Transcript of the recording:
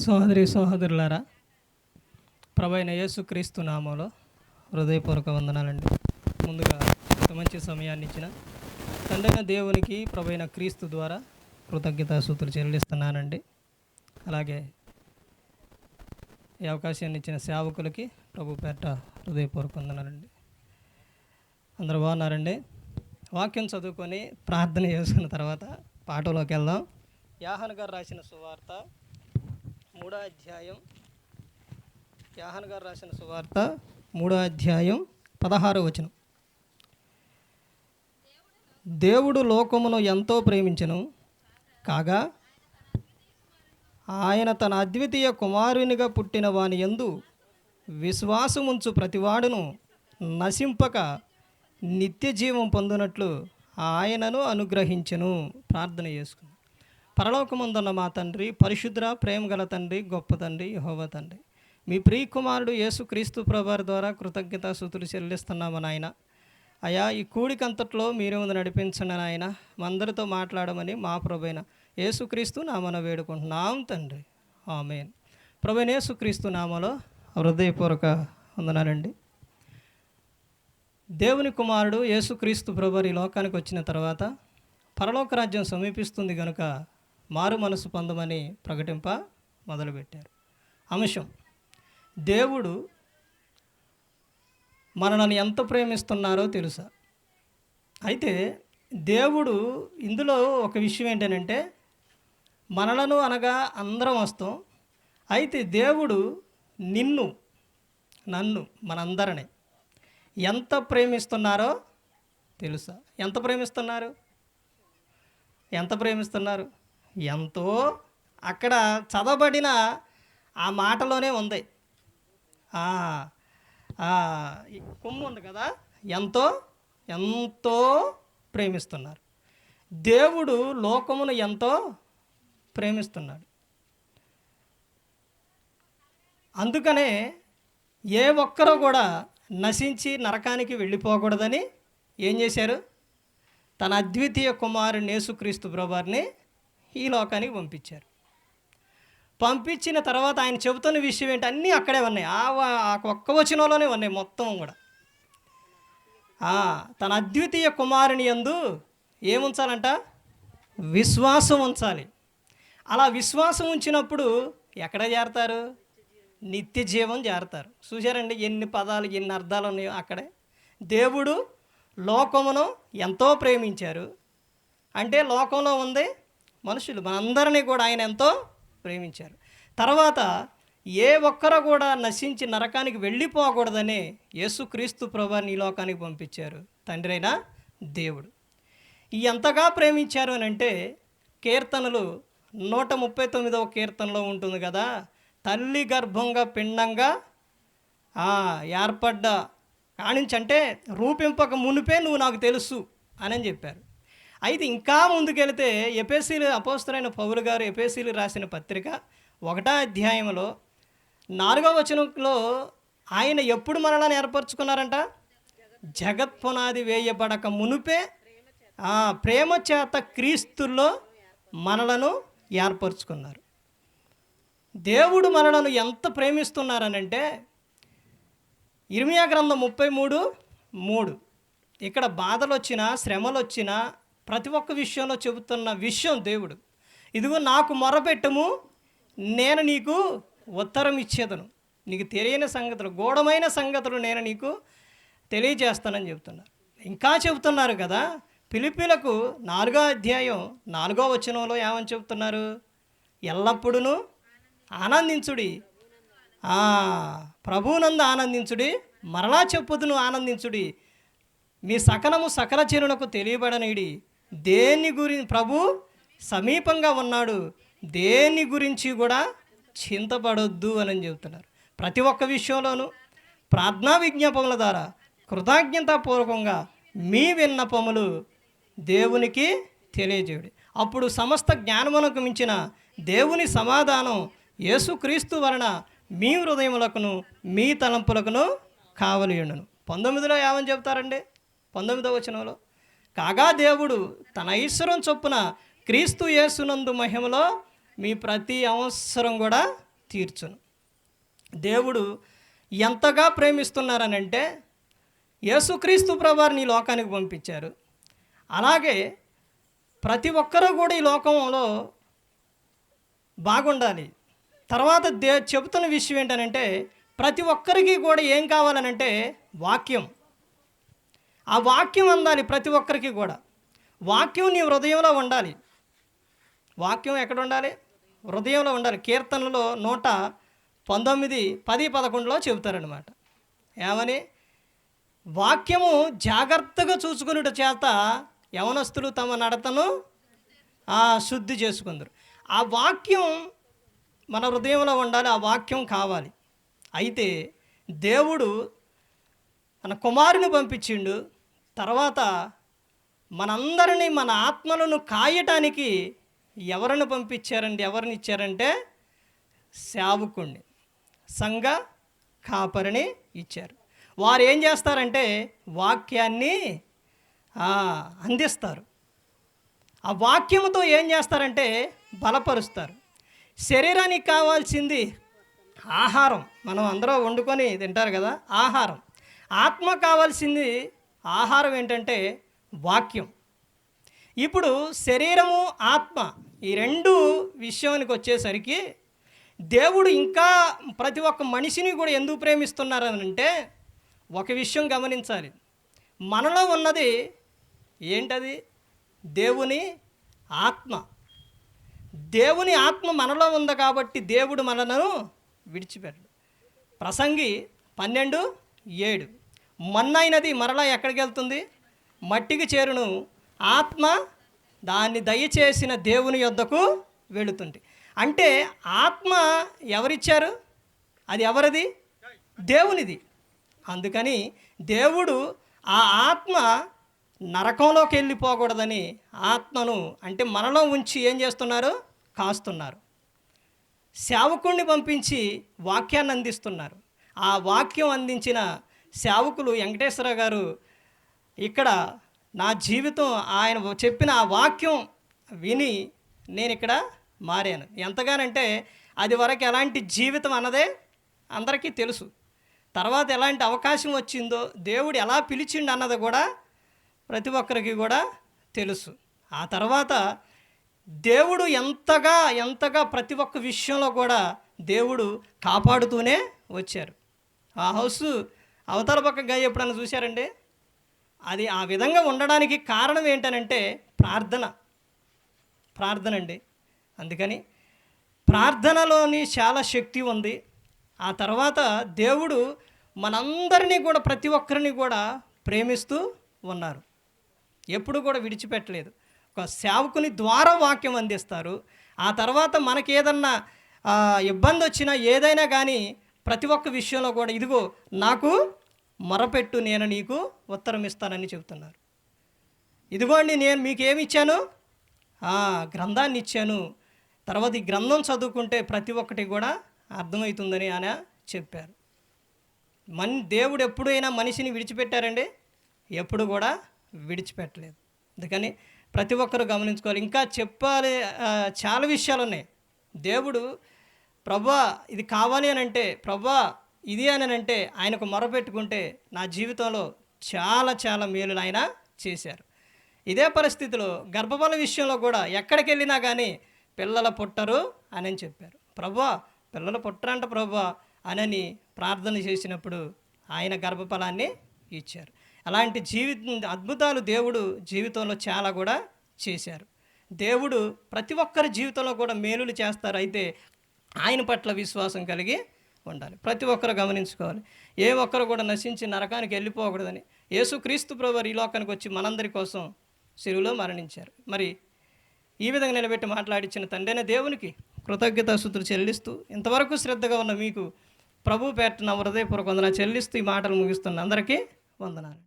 సోదరి సోదరులారా, ప్రభైన యేసుక్రీస్తు నామంలో హృదయపూర్వక వందనాలండి. ముందుగా ఇంత మంచి సమయాన్ని ఇచ్చిన తండ్రైన దేవునికి ప్రభైన క్రీస్తు ద్వారా కృతజ్ఞతాస్తుతులు చెల్లిస్తున్నానండి. అలాగే ఈ అవకాశాన్ని ఇచ్చిన సేవకులకి ప్రభు పేట హృదయపూర్వక వందనాలండి. అందరూ బాగున్నారండి. వాక్యం చదువుకొని ప్రార్థన చేసుకున్న తర్వాత పాఠంలోకి వెళ్దాం. యోహాను గారు రాసిన సువార్త 3వ అధ్యాయం, యోహాను గారు రాసిన సువార్త 3వ అధ్యాయం 16వ వచనం. దేవుడు లోకమును ఎంతో ప్రేమించెను కాగా ఆయన తన అద్వితీయ కుమారునిగా పుట్టిన వాని యందు విశ్వాసముంచు ప్రతివాడును నశింపక నిత్య జీవం పొందినట్లు ఆయనను అనుగ్రహించెను. ప్రార్థన చేసుకున్నాం. పరలోకమందున్న మా తండ్రి, పరిశుద్ధ ప్రేమ గల తండ్రి, గొప్ప తండ్రి, యెహోవా తండ్రి, మీ ప్రియ కుమారుడు యేసుక్రీస్తు ప్రభువారి ద్వారా కృతజ్ఞతాస్తుతులు చెల్లిస్తున్నాము నాయన. అయా, ఈ కూడికంతట్లో మీరే ముందు నడిపించండి నాయన. మా అందరితో మాట్లాడమని మా ప్రభువైన యేసుక్రీస్తు నామన వేడుకుంటున్నాం తండ్రి, ఆమేన్. ప్రభువైన యేసుక్రీస్తు నామలో హృదయపూర్వక వందనాలండి. దేవుని కుమారుడు యేసుక్రీస్తు ప్రభువారు ఈ లోకానికి వచ్చిన తర్వాత పరలోక రాజ్యం సమీపిస్తుంది కనుక మారు మనసు పొందమని ప్రకటింప మొదలుపెట్టారు. అంశం, దేవుడు మనల్ని ఎంత ప్రేమిస్తున్నారో తెలుసా? అయితే దేవుడు ఇందులో ఒక విషయం ఏంటంటే, మనలను అనగా అందరం వస్తాం. అయితే దేవుడు నిన్ను, నన్ను, మనందరినీ ఎంత ప్రేమిస్తున్నారో తెలుసా? ఎంత ప్రేమిస్తున్నారు? ఎంత ప్రేమిస్తున్నారు? ఎంతో. అక్కడ చదవబడిన ఆ మాటలోనే ఉంది. కొమ్ము ఉంది కదా, ఎంతో ఎంతో ప్రేమిస్తున్నారు. దేవుడు లోకమును ఎంతో ప్రేమిస్తున్నాడు. అందుకనే ఏ ఒక్కరూ కూడా నశించి నరకానికి వెళ్ళిపోకూడదని ఏం చేశారు? తన అద్వితీయ కుమారుని యేసుక్రీస్తు ప్రభువారిని ఈ లోకానికి పంపించారు. పంపించిన తర్వాత ఆయన చెబుతున్న విషయం ఏంటి? అన్నీ అక్కడే ఉన్నాయి. ఆ ఒక్క వచనంలోనే ఉన్నాయి మొత్తం కూడా. తన అద్వితీయ కుమారుని యందు ఏముంచాలంట? విశ్వాసం ఉంచాలి. అలా విశ్వాసం ఉంచినప్పుడు ఎక్కడ చేరతారు? నిత్య జీవం చేరతారు. చూశారండి ఎన్ని పదాలు, ఎన్ని అర్థాలు ఉన్నాయో అక్కడే. దేవుడు లోకమును ఎంతో ప్రేమించారు అంటే లోకంలో ఉంది మనుషులు, మనందరినీ కూడా ఆయన ఎంతో ప్రేమించారు. తర్వాత ఏ ఒక్కరు కూడా నశించి నరకానికి వెళ్ళిపోకూడదని యేసుక్రీస్తు ప్రభువారిని ఈ లోకానికి పంపించారు తండ్రి అయిన దేవుడు. ఎంతగా ప్రేమించారు అని అంటే కీర్తనలు 139వ కీర్తనలో ఉంటుంది కదా, తల్లి గర్భంగా పిండంగా ఏర్పడ్డ కానించంటే రూపింపక మునిపే నువ్వు నాకు తెలుసు అని చెప్పారు. అయితే ఇంకా ముందుకెళితే ఎఫెసీలు అపోస్తలుడైన పౌలు గారు ఎఫెసీలు రాసిన పత్రిక 1వ అధ్యాయంలో 4వ వచనంలో ఆయన ఎప్పుడు మనల్ని ఏర్పరచుకున్నారంట? జగత్పునాది వేయబడక మునిపే ప్రేమ చేత క్రీస్తుల్లో మనలను ఏర్పరచుకున్నారు. దేవుడు మనలను ఎంత ప్రేమిస్తున్నారనంటే ఇర్మియా గ్రంథం 33:3 ఇక్కడ బాధలు వచ్చినా శ్రమలు వచ్చినా ప్రతి ఒక్క విషయంలో చెబుతున్న విషయం దేవుడు, ఇదిగో నాకు మొరపెట్టుము, నేను నీకు ఉత్తరం ఇచ్చేదను, నీకు తెలియని సంగతులు, గూఢమైన సంగతులు నేను నీకు తెలియజేస్తానని చెబుతున్నారు. ఇంకా చెబుతున్నారు కదా, ఫిలిప్పీలకు 4వ అధ్యాయం 4వ వచనంలో ఏమని చెబుతున్నారు? ఎల్లప్పుడూ ఆనందించుడి, ప్రభువునందు ఆనందించుడి, మరలా చెప్పుదును ఆనందించుడి, మీ సకలము సకల జనులకు తెలియబడనీడి, దేని గురించి ప్రభు సమీపంగా ఉన్నాడు, దేని గురించి కూడా చింతపడొద్దు అని చెబుతున్నారు. ప్రతి ఒక్క విషయంలోనూ ప్రార్థనా విజ్ఞాపముల ద్వారా కృతజ్ఞతాపూర్వకంగా మీ విన్నపములు దేవునికి తెలియజేయుడి. అప్పుడు సమస్త జ్ఞానమునకు మించిన దేవుని సమాధానం యేసుక్రీస్తు వలన మీ హృదయములకును మీ తలంపులకును కావలి ఉండును. 19లో ఏమని చెప్తారండి? 19వ వచనంలో, కాగా దేవుడు తన ఐశ్వర్యం చొప్పున క్రీస్తు యేసునందు మహిమలో మీ ప్రతి అవసరం కూడా తీర్చును. దేవుడు ఎంతగా ప్రేమిస్తున్నారనంటే యేసుక్రీస్తు ప్రభువారిని ఈ లోకానికి పంపించారు. అలాగే ప్రతి ఒక్కరూ కూడా ఈ లోకంలో బాగుండాలి. తర్వాత చెబుతున్న విషయం ఏంటనంటే ప్రతి ఒక్కరికి కూడా ఏం కావాలనంటే వాక్యం. ఆ వాక్యం అందాలి ప్రతి ఒక్కరికి కూడా. వాక్యం నీ హృదయంలో ఉండాలి. వాక్యం ఎక్కడ ఉండాలి? హృదయంలో ఉండాలి. కీర్తనలో 119, 10, 11లో చెబుతారనమాట. ఏమని? వాక్యము జాగ్రత్తగా చూసుకునేట చేత యవనస్తులు తమ నడతను శుద్ధి చేసుకుందరు. ఆ వాక్యం మన హృదయంలో ఉండాలి. ఆ వాక్యం కావాలి. అయితే దేవుడు మన కుమారుని పంపించిండు. తర్వాత మనందరినీ మన ఆత్మలను కాయటానికి ఎవరిని పంపించారండి? ఎవరిని ఇచ్చారంటే సేవకుణ్ణి, సంఘ కాపరిని ఇచ్చారు. వారు ఏం చేస్తారంటే వాక్యాన్ని అందిస్తారు. ఆ వాక్యముతో ఏం చేస్తారంటే బలపరుస్తారు. శరీరానికి కావాల్సింది ఆహారం, మనం అందరూ వండుకొని తింటారు కదా, ఆహారం. ఆత్మ కావాల్సింది ఆహారం ఏంటంటే వాక్యం. ఇప్పుడు శరీరము ఆత్మ ఈ రెండు విషయానికి వచ్చేసరికి దేవుడు ఇంకా ప్రతి ఒక్క మనిషిని కూడా ఎందుకు ప్రేమిస్తున్నారనంటే ఒక విషయం గమనించాలి. మనలో ఉన్నది ఏంటది? దేవుని ఆత్మ. దేవుని ఆత్మ మనలో ఉంది కాబట్టి దేవుడు మనలను విడిచిపెట్టడు. ప్రసంగి 12:7 మన్నైనది మరలా ఎక్కడికి వెళ్తుంది? మట్టికి చేరును, ఆత్మ దాన్ని దయచేసిన దేవుని యొద్దకు వెళుతుంది. అంటే ఆత్మ ఎవరిచ్చారు? అది ఎవరిది? దేవునిది. అందుకని దేవుడు ఆ ఆత్మ నరకంలోకి వెళ్ళిపోకూడదని ఆత్మను అంటే మనలో ఉంచి ఏం చేస్తున్నారు? కాస్తున్నారు. సేవకుణ్ణి పంపించి వాక్యాన్ని అందిస్తున్నారు. ఆ వాక్యం అందించిన సేవకులు వెంకటేశ్వర గారు ఇక్కడ నా జీవితం ఆయన చెప్పిన ఆ వాక్యం విని నేను ఇక్కడ మారాను. ఎంతగానంటే అది వరకు ఎలాంటి జీవితం అన్నదే అందరికీ తెలుసు. తర్వాత ఎలాంటి అవకాశం వచ్చిందో, దేవుడు ఎలా పిలిచిండు అన్నది కూడా ప్రతి ఒక్కరికి కూడా తెలుసు. ఆ తర్వాత దేవుడు ఎంతగా ప్రతి ఒక్క విషయంలో కూడా దేవుడు కాపాడుతూనే వచ్చారు. ఆ హౌస్ అవతల పక్క గది ఎప్పుడన్నా చూశారండి? అది ఆ విధంగా ఉండడానికి కారణం ఏంటనంటే ప్రార్థన అండి. అందుకని ప్రార్థనలోని చాలా శక్తి ఉంది. ఆ తర్వాత దేవుడు మనందరినీ కూడా ప్రతి ఒక్కరిని కూడా ప్రేమిస్తూ ఉన్నారు. ఎప్పుడు కూడా విడిచిపెట్టలేదు. ఒక సేవకుని ద్వారా వాక్యం అందిస్తారు. ఆ తర్వాత మనకి ఏదన్నా ఇబ్బంది వచ్చినా ఏదైనా కానీ ప్రతి ఒక్క విషయంలో కూడా ఇదిగో నాకు మొరపెట్టు, నేను నీకు ఉత్తరం ఇస్తానని చెబుతున్నారు. ఇదిగోండి నేను మీకేమి ఇచ్చాను? గ్రంథాన్ని ఇచ్చాను. తర్వాత ఈ గ్రంథం చదువుకుంటే ప్రతి ఒక్కటి కూడా అర్థమవుతుందని ఆయన చెప్పారు. దేవుడు ఎప్పుడైనా మనిషిని విడిచిపెట్టారండి? ఎప్పుడు కూడా విడిచిపెట్టలేదు. అందుకని ప్రతి ఒక్కరూ గమనించుకోవాలి. ఇంకా చెప్పాలి, చాలా విషయాలు ఉన్నాయి. దేవుడు ప్రభువా ఇది కావాలి అని అంటే, ప్రభువా ఇది అని అంటే ఆయనకు మొరపెట్టుకుంటే నా జీవితంలో చాలా మేలులు ఆయన చేశారు. ఇదే పరిస్థితిలో గర్భఫల విషయంలో కూడా ఎక్కడికి వెళ్ళినా కానీ పిల్లల పుట్టరు అని చెప్పారు. ప్రభువా పిల్లలు పుట్టరంట ప్రభువా అని ప్రార్థన చేసినప్పుడు ఆయన గర్భఫలాన్ని ఇచ్చారు. అలాంటి అద్భుతాలు దేవుడు జీవితంలో చాలా కూడా చేశారు. దేవుడు ప్రతి ఒక్కరి జీవితంలో కూడా మేలులు చేస్తారు. అయితే ఆయన పట్ల విశ్వాసం కలిగి ఉండాలి. ప్రతి ఒక్కరు గమనించుకోవాలి. ఏ ఒక్కరు కూడా నశించి నరకానికి వెళ్ళిపోకూడదని యేసుక్రీస్తు ప్రభువు ఈ లోకానికి వచ్చి మనందరి కోసం శిలువలో మరణించారు. మరి ఈ విధంగా నిలబెట్టి మాట్లాడించిన తండ్రైన దేవునికి కృతజ్ఞతాస్తుతులు చెల్లిస్తూ ఇంతవరకు శ్రద్ధగా ఉన్న మీకు ప్రభు పేట నా హృదయపూర్వక వందనాలు చెల్లిస్తూ ఈ మాటలు ముగిస్తున్న అందరికీ వందనాలు.